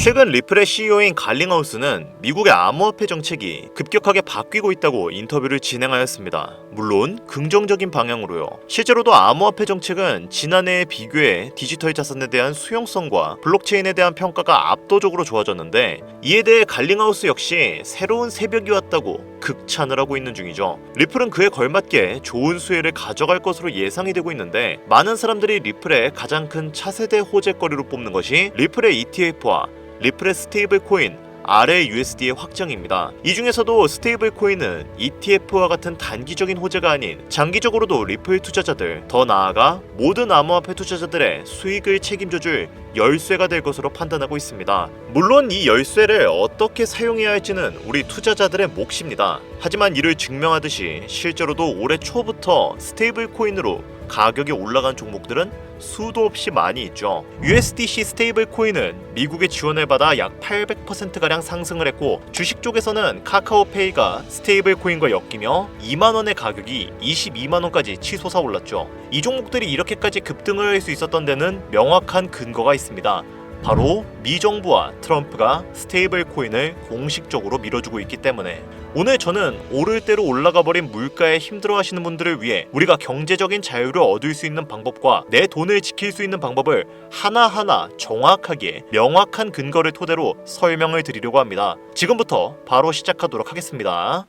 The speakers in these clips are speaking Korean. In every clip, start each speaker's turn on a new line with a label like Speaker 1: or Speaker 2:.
Speaker 1: 최근 리플의 CEO인 갈링하우스는 미국의 암호화폐 정책이 급격하게 바뀌고 있다고 인터뷰를 진행하였습니다. 물론 긍정적인 방향으로요. 실제로도 암호화폐 정책은 지난해에 비교해 디지털 자산에 대한 수용성과 블록체인에 대한 평가가 압도적으로 좋아졌는데, 이에 대해 갈링하우스 역시 새로운 새벽이 왔다고 극찬을 하고 있는 중이죠. 리플은 그에 걸맞게 좋은 수혜를 가져갈 것으로 예상이 되고 있는데, 많은 사람들이 리플의 가장 큰 차세대 호재거리로 뽑는 것이 리플의 ETF와 리플의 스테이블 코인 RLUSD의 확장입니다. 이 중에서도 스테이블 코인은 ETF와 같은 단기적인 호재가 아닌 장기적으로도 리플 투자자들, 더 나아가 모든 암호화폐 투자자들의 수익을 책임져줄 열쇠가 될 것으로 판단하고 있습니다. 물론 이 열쇠를 어떻게 사용해야 할지는 우리 투자자들의 몫입니다. 하지만 이를 증명하듯이 실제로도 올해 초부터 스테이블 코인으로 가격이 올라간 종목들은 수도 없이 많이 있죠. USDC 스테이블 코인은 미국의 지원을 받아 약 800%가량 상승을 했고, 주식 쪽에서는 카카오페이가 스테이블 코인과 엮이며 2만원의 가격이 22만원까지 치솟아 올랐죠. 이 종목들이 이렇게까지 급등을 할 수 있었던 데는 명확한 근거가 있습니다. 바로 미 정부와 트럼프가 스테이블 코인을 공식적으로 밀어주고 있기 때문에. 오늘 저는 오를 대로 올라가 버린 물가에 힘들어하시는 분들을 위해 우리가 경제적인 자유를 얻을 수 있는 방법과 내 돈을 지킬 수 있는 방법을 하나하나 정확하게 명확한 근거를 토대로 설명을 드리려고 합니다. 지금부터 바로 시작하도록 하겠습니다.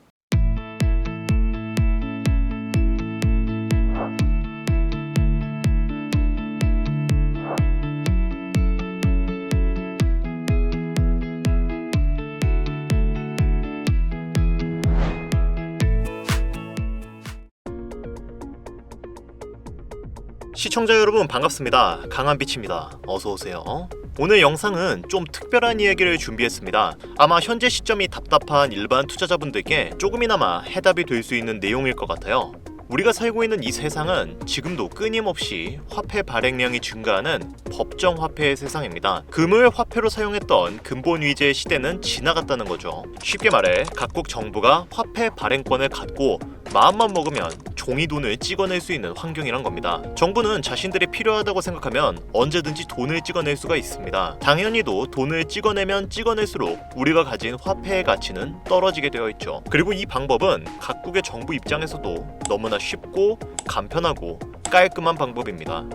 Speaker 1: 시청자 여러분 반갑습니다. 강한빛입니다. 어서오세요. 오늘 영상은 좀 특별한 이야기를 준비했습니다. 아마 현재 시점이 답답한 일반 투자자분들께 조금이나마 해답이 될 수 있는 내용일 것 같아요. 우리가 살고 있는 이 세상은 지금도 끊임없이 화폐 발행량이 증가하는 법정 화폐의 세상입니다. 금을 화폐로 사용했던 근본 위제의 시대는 지나갔다는 거죠. 쉽게 말해 각국 정부가 화폐 발행권을 갖고 마음만 먹으면 종이 돈을 찍어낼 수 있는 환경이란 겁니다. 정부는 자신들이 필요하다고 생각하면 언제든지 돈을 찍어낼 수가 있습니다. 당연히도 돈을 찍어내면 찍어낼수록 우리가 가진 화폐의 가치는 떨어지게 되어 있죠. 그리고 이 방법은 각국의 정부 입장에서도 너무나 쉽고 간편하고 깔끔한 방법입니다.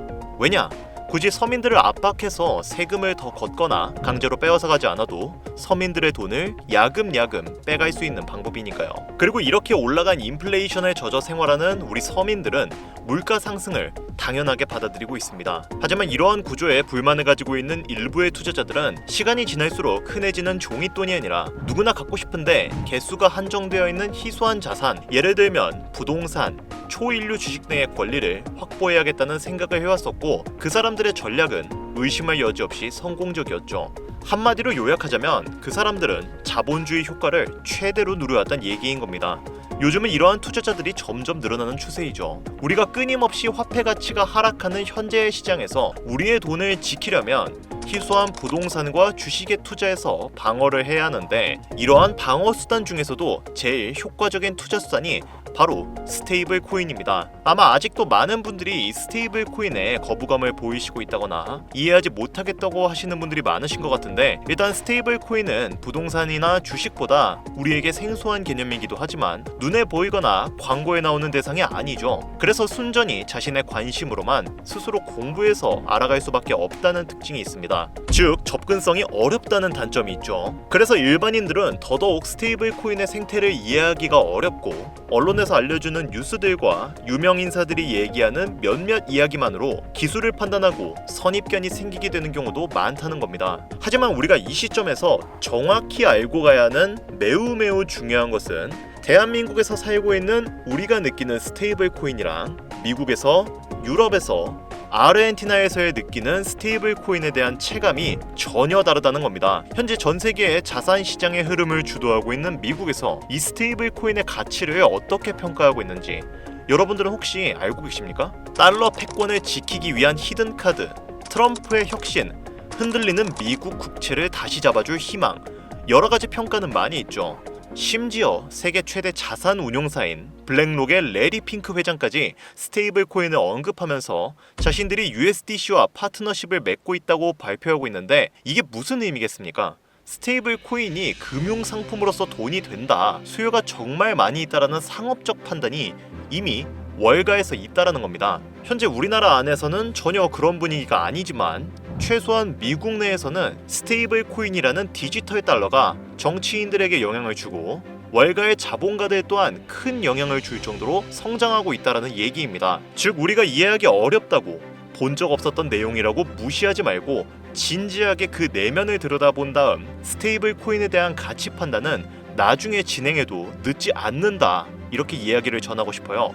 Speaker 1: 왜냐? 굳이 서민들을 압박해서 세금을 더 걷거나 강제로 빼앗아가지 않아도 서민들의 돈을 야금야금 빼갈 수 있는 방법이니까요. 그리고 이렇게 올라간 인플레이션에 젖어 생활하는 우리 서민들은 물가 상승을 당연하게 받아들이고 있습니다. 하지만 이러한 구조에 불만을 가지고 있는 일부의 투자자들은 시간이 지날수록 흔해지는 종이돈이 아니라 누구나 갖고 싶은데 개수가 한정되어 있는 희소한 자산, 예를 들면 부동산, 초인류 주식 등의 권리를 확보해야겠다는 생각을 해왔었고, 그 사람들의 전략은 의심할 여지 없이 성공적이었죠. 한마디로 요약하자면 그 사람들은 자본주의 효과를 최대로 누려왔다는 얘기인 겁니다. 요즘은 이러한 투자자들이 점점 늘어나는 추세이죠. 우리가 끊임없이 화폐 가치가 하락하는 현재의 시장에서 우리의 돈을 지키려면 희소한 부동산과 주식에 투자해서 방어를 해야 하는데, 이러한 방어 수단 중에서도 제일 효과적인 투자 수단이 바로 스테이블 코인입니다. 아마 아직도 많은 분들이 이 스테이블 코인에 거부감을 보이시고 있다거나 이해하지 못하겠다고 하시는 분들이 많으신 것 같은데, 일단 스테이블 코인은 부동산이나 주식보다 우리에게 생소한 개념이기도 하지만 눈에 보이거나 광고에 나오는 대상이 아니죠. 그래서 순전히 자신의 관심으로만 스스로 공부해서 알아갈 수밖에 없다는 특징이 있습니다. 즉 접근성이 어렵다는 단점이 있죠. 그래서 일반인들은 더더욱 스테이블 코인의 생태를 이해하기가 어렵고, 언론에서 알려주는 뉴스들과 유명 인사들이 얘기하는 몇몇 이야기만으로 기술을 판단하고 선입견이 생기게 되는 경우도 많다는 겁니다. 하지만 우리가 이 시점에서 정확히 알고 가야 하는 매우 중요한 것은, 대한민국에서 살고 있는 우리가 느끼는 스테이블 코인이랑 미국에서, 유럽에서, 아르헨티나에서의 느끼는 스테이블 코인에 대한 체감이 전혀 다르다는 겁니다. 현재 전 세계의 자산 시장의 흐름을 주도하고 있는 미국에서 이 스테이블 코인의 가치를 어떻게 평가하고 있는지 여러분들은 혹시 알고 계십니까? 달러 패권을 지키기 위한 히든 카드, 트럼프의 혁신, 흔들리는 미국 국채를 다시 잡아줄 희망, 여러 가지 평가는 많이 있죠. 심지어 세계 최대 자산 운용사인 블랙록의 레리 핑크 회장까지 스테이블 코인을 언급하면서 자신들이 USDC와 파트너십을 맺고 있다고 발표하고 있는데 이게 무슨 의미겠습니까? 스테이블 코인이 금융 상품으로서 돈이 된다, 수요가 정말 많이 있다라는 상업적 판단이 이미 월가에서 있다라는 겁니다. 현재 우리나라 안에서는 전혀 그런 분위기가 아니지만 최소한 미국 내에서는 스테이블 코인이라는 디지털 달러가 정치인들에게 영향을 주고 월가의 자본가들 또한 큰 영향을 줄 정도로 성장하고 있다라는 얘기입니다. 즉 우리가 이해하기 어렵다고 본 적 없었던 내용이라고 무시하지 말고 진지하게 그 내면을 들여다본 다음 스테이블 코인에 대한 가치 판단은 나중에 진행해도 늦지 않는다, 이렇게 이야기를 전하고 싶어요.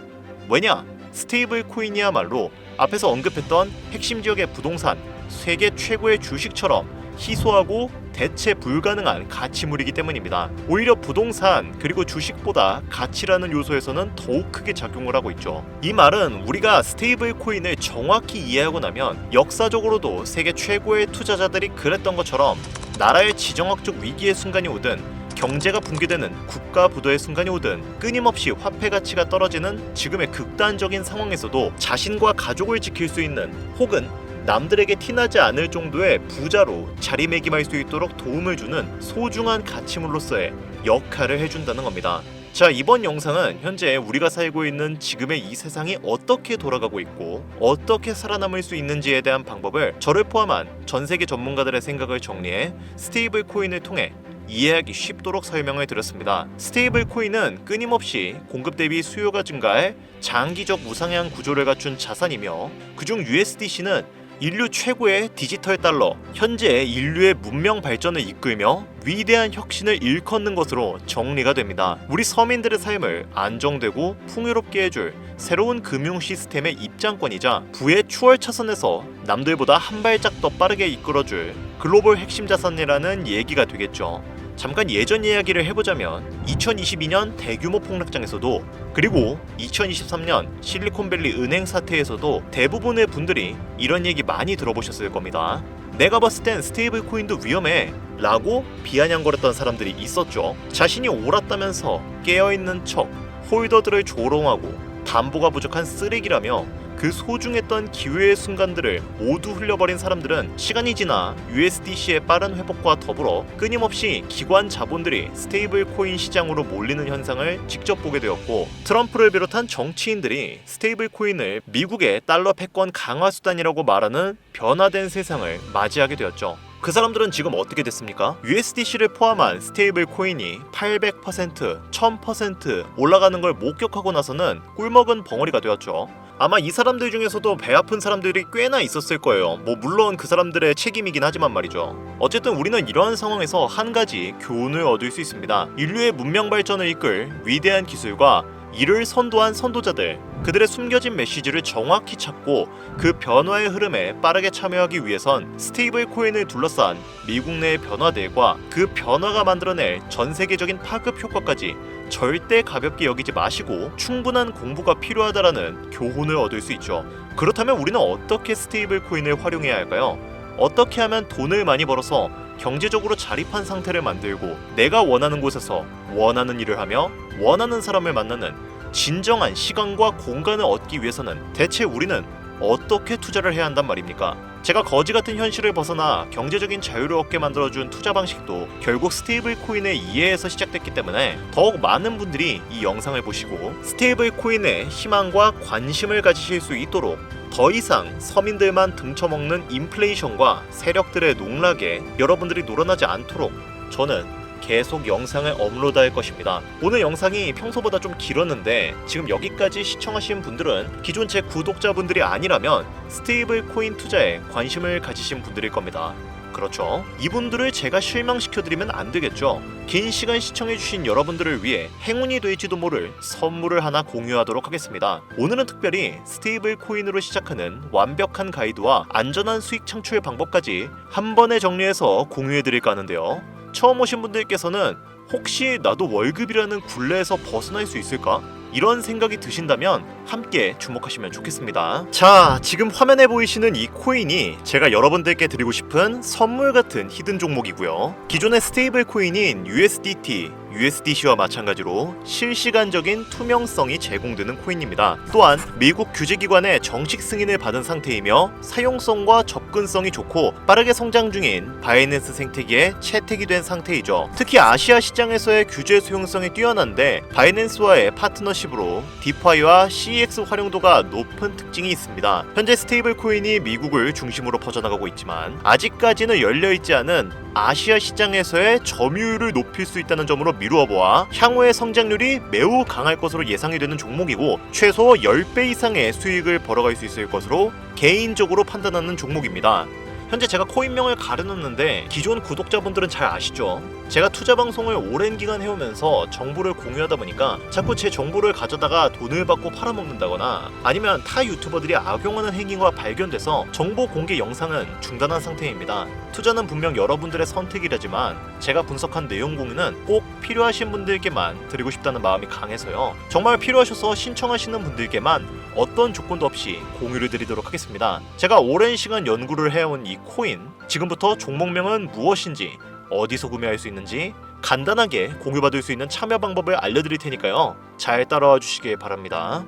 Speaker 1: 왜냐? 스테이블 코인이야말로 앞에서 언급했던 핵심 지역의 부동산, 세계 최고의 주식처럼 희소하고 대체 불가능한 가치물이기 때문입니다. 오히려 부동산 그리고 주식보다 가치라는 요소에서는 더욱 크게 작용을 하고 있죠. 이 말은 우리가 스테이블 코인을 정확히 이해하고 나면 역사적으로도 세계 최고의 투자자들이 그랬던 것처럼 나라의 지정학적 위기의 순간이 오든 경제가 붕괴되는 국가 부도의 순간이 오든 끊임없이 화폐 가치가 떨어지는 지금의 극단적인 상황에서도 자신과 가족을 지킬 수 있는, 혹은 남들에게 티나지 않을 정도의 부자로 자리매김할 수 있도록 도움을 주는 소중한 가치물로서의 역할을 해준다는 겁니다. 자, 이번 영상은 현재 우리가 살고 있는 지금의 이 세상이 어떻게 돌아가고 있고 어떻게 살아남을 수 있는지에 대한 방법을 저를 포함한 전 세계 전문가들의 생각을 정리해 스테이블 코인을 통해 이해하기 쉽도록 설명을 드렸습니다. 스테이블 코인은 끊임없이 공급 대비 수요가 증가할 장기적 우상향 구조를 갖춘 자산이며 그중 USDC는 인류 최고의 디지털 달러, 현재 인류의 문명 발전을 이끌며 위대한 혁신을 일컫는 것으로 정리가 됩니다. 우리 서민들의 삶을 안정되고 풍요롭게 해줄 새로운 금융 시스템의 입장권이자 부의 추월차선에서 남들보다 한 발짝 더 빠르게 이끌어줄 글로벌 핵심 자산이라는 얘기가 되겠죠. 잠깐 예전 이야기를 해보자면 2022년 대규모 폭락장에서도, 그리고 2023년 실리콘밸리 은행 사태에서도 대부분의 분들이 이런 얘기 많이 들어보셨을 겁니다. 내가 봤을 땐 스테이블 코인도 위험해 라고 비아냥거렸던 사람들이 있었죠. 자신이 옳았다면서 깨어있는 척 홀더들을 조롱하고 담보가 부족한 쓰레기라며 그 소중했던 기회의 순간들을 모두 흘려버린 사람들은 시간이 지나 USDC의 빠른 회복과 더불어 끊임없이 기관 자본들이 스테이블 코인 시장으로 몰리는 현상을 직접 보게 되었고, 트럼프를 비롯한 정치인들이 스테이블 코인을 미국의 달러 패권 강화 수단이라고 말하는 변화된 세상을 맞이하게 되었죠. 그 사람들은 지금 어떻게 됐습니까? USDC를 포함한 스테이블 코인이 800%, 1000% 올라가는 걸 목격하고 나서는 꿀먹은 벙어리가 되었죠. 아마 이 사람들 중에서도 배 아픈 사람들이 꽤나 있었을 거예요. 물론 그 사람들의 책임이긴 하지만 말이죠. 어쨌든 우리는 이러한 상황에서 한 가지 교훈을 얻을 수 있습니다. 인류의 문명 발전을 이끌 위대한 기술과 이를 선도한 선도자들, 그들의 숨겨진 메시지를 정확히 찾고 그 변화의 흐름에 빠르게 참여하기 위해선 스테이블 코인을 둘러싼 미국 내의 변화들과 그 변화가 만들어낼 전 세계적인 파급 효과까지 절대 가볍게 여기지 마시고 충분한 공부가 필요하다라는 교훈을 얻을 수 있죠. 그렇다면 우리는 어떻게 스테이블 코인을 활용해야 할까요? 어떻게 하면 돈을 많이 벌어서 경제적으로 자립한 상태를 만들고 내가 원하는 곳에서 원하는 일을 하며 원하는 사람을 만나는 진정한 시간과 공간을 얻기 위해서는 대체 우리는 어떻게 투자를 해야 한단 말입니까? 제가 거지 같은 현실을 벗어나 경제적인 자유를 얻게 만들어준 투자 방식도 결국 스테이블 코인의 이해에서 시작됐기 때문에 더욱 많은 분들이 이 영상을 보시고 스테이블 코인에 희망과 관심을 가지실 수 있도록 더 이상 서민들만 등쳐먹는 인플레이션과 세력들의 농락에 여러분들이 놀아나지 않도록 저는 계속 영상을 업로드할 것입니다. 오늘 영상이 평소보다 좀 길었는데 지금 여기까지 시청하신 분들은 기존 제 구독자분들이 아니라면 스테이블 코인 투자에 관심을 가지신 분들일 겁니다. 그렇죠. 이분들을 제가 실망시켜드리면 안 되겠죠. 긴 시간 시청해주신 여러분들을 위해 행운이 될지도 모를 선물을 하나 공유하도록 하겠습니다. 오늘은 특별히 스테이블 코인으로 시작하는 완벽한 가이드와 안전한 수익 창출 방법까지 한 번에 정리해서 공유해드릴까 하는데요. 처음 오신 분들께서는 혹시 나도 월급이라는 굴레에서 벗어날 수 있을까? 이런 생각이 드신다면 함께 주목하시면 좋겠습니다. 자, 지금 화면에 보이시는 이 코인이 제가 여러분들께 드리고 싶은 선물 같은 히든 종목이고요. 기존의 스테이블 코인인 USDT, USDC와 마찬가지로 실시간적인 투명성이 제공되는 코인입니다. 또한 미국 규제기관의 정식 승인을 받은 상태이며 사용성과 접근성이 좋고 빠르게 성장 중인 바이낸스 생태계에 채택이 된 상태이죠. 특히 아시아 시장에서의 규제 수용성이 뛰어난데 바이낸스와의 파트너십으로 디파이와 CEX 활용도가 높은 특징이 있습니다. 현재 스테이블 코인이 미국을 중심으로 퍼져나가고 있지만 아직까지는 열려있지 않은 아시아 시장에서의 점유율을 높일 수 있다는 점으로 미루어 보아 향후의 성장률이 매우 강할 것으로 예상이 되는 종목이고 최소 10배 이상의 수익을 벌어갈 수 있을 것으로 개인적으로 판단하는 종목입니다. 현재 제가 코인명을 가려놨는데 기존 구독자분들은 잘 아시죠? 제가 투자 방송을 오랜 기간 해오면서 정보를 공유하다 보니까 자꾸 제 정보를 가져다가 돈을 받고 팔아먹는다거나 아니면 타 유튜버들이 악용하는 행위가 발견돼서 정보 공개 영상은 중단한 상태입니다. 투자는 분명 여러분들의 선택이라지만 제가 분석한 내용 공유는 꼭 필요하신 분들께만 드리고 싶다는 마음이 강해서요. 정말 필요하셔서 신청하시는 분들께만 어떤 조건도 없이 공유를 드리도록 하겠습니다. 제가 오랜 시간 연구를 해온 이 코인, 지금부터 종목명은 무엇인지, 어디서 구매할 수 있는지 간단하게 공유받을 수 있는 참여 방법을 알려드릴 테니까요. 잘 따라와 주시길 바랍니다.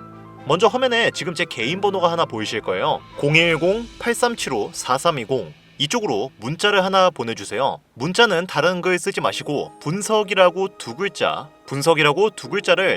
Speaker 1: 먼저 화면에 지금 제 개인 번호가 하나 보이실 거예요. 010-8375-4320 이쪽으로 문자를 하나 보내주세요. 문자는 다른 글 쓰지 마시고 분석이라고 두 글자를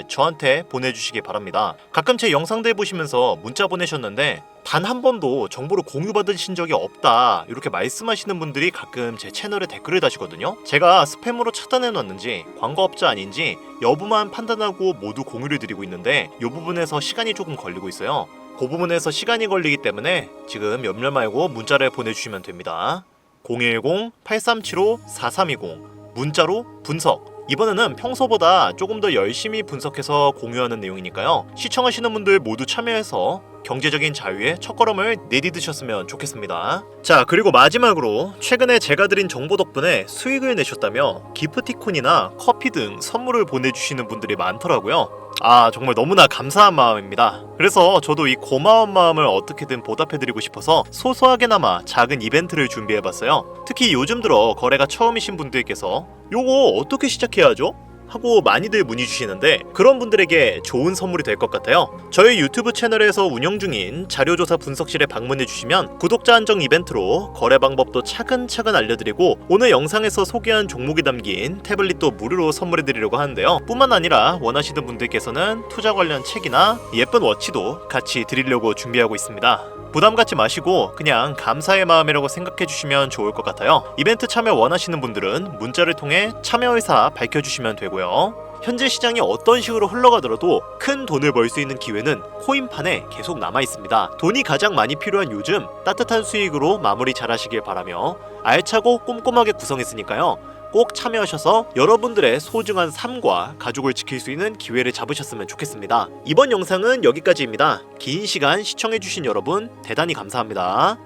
Speaker 1: 저한테 보내주시기 바랍니다. 가끔 제 영상들 보시면서 문자 보내셨는데 단 한 번도 정보를 공유받으신 적이 없다 이렇게 말씀하시는 분들이 가끔 제 채널에 댓글을 다시거든요. 제가 스팸으로 차단해놨는지 광고업자 아닌지 여부만 판단하고 모두 공유를 드리고 있는데 이 부분에서 시간이 조금 걸리고 있어요. 그 부분에서 시간이 걸리기 때문에 지금 염려 말고 문자를 보내주시면 됩니다. 010-8375-4320 문자로 분석. 이번에는 평소보다 조금 더 열심히 분석해서 공유하는 내용이니까요. 시청하시는 분들 모두 참여해서 경제적인 자유의 첫걸음을 내디드셨으면 좋겠습니다. 자, 그리고 마지막으로 최근에 제가 드린 정보 덕분에 수익을 내셨다며 기프티콘이나 커피 등 선물을 보내주시는 분들이 많더라고요. 정말 너무나 감사한 마음입니다. 그래서 저도 이 고마운 마음을 어떻게든 보답해드리고 싶어서 소소하게나마 작은 이벤트를 준비해봤어요. 특히 요즘 들어 거래가 처음이신 분들께서 요거 어떻게 시작해야 하죠? 하고 많이들 문의 주시는데 그런 분들에게 좋은 선물이 될 것 같아요. 저희 유튜브 채널에서 운영 중인 자료조사 분석실에 방문해 주시면 구독자 한정 이벤트로 거래 방법도 차근차근 알려드리고 오늘 영상에서 소개한 종목이 담긴 태블릿도 무료로 선물해 드리려고 하는데요. 뿐만 아니라 원하시는 분들께서는 투자 관련 책이나 예쁜 워치도 같이 드리려고 준비하고 있습니다. 부담 갖지 마시고 그냥 감사의 마음이라고 생각해 주시면 좋을 것 같아요. 이벤트 참여 원하시는 분들은 문자를 통해 참여 의사 밝혀주시면 되고요. 현재 시장이 어떤 식으로 흘러가더라도 큰 돈을 벌 수 있는 기회는 코인판에 계속 남아 있습니다. 돈이 가장 많이 필요한 요즘 따뜻한 수익으로 마무리 잘 하시길 바라며 알차고 꼼꼼하게 구성했으니까요. 꼭 참여하셔서 여러분들의 소중한 삶과 가족을 지킬 수 있는 기회를 잡으셨으면 좋겠습니다. 이번 영상은 여기까지입니다. 긴 시간 시청해주신 여러분 대단히 감사합니다.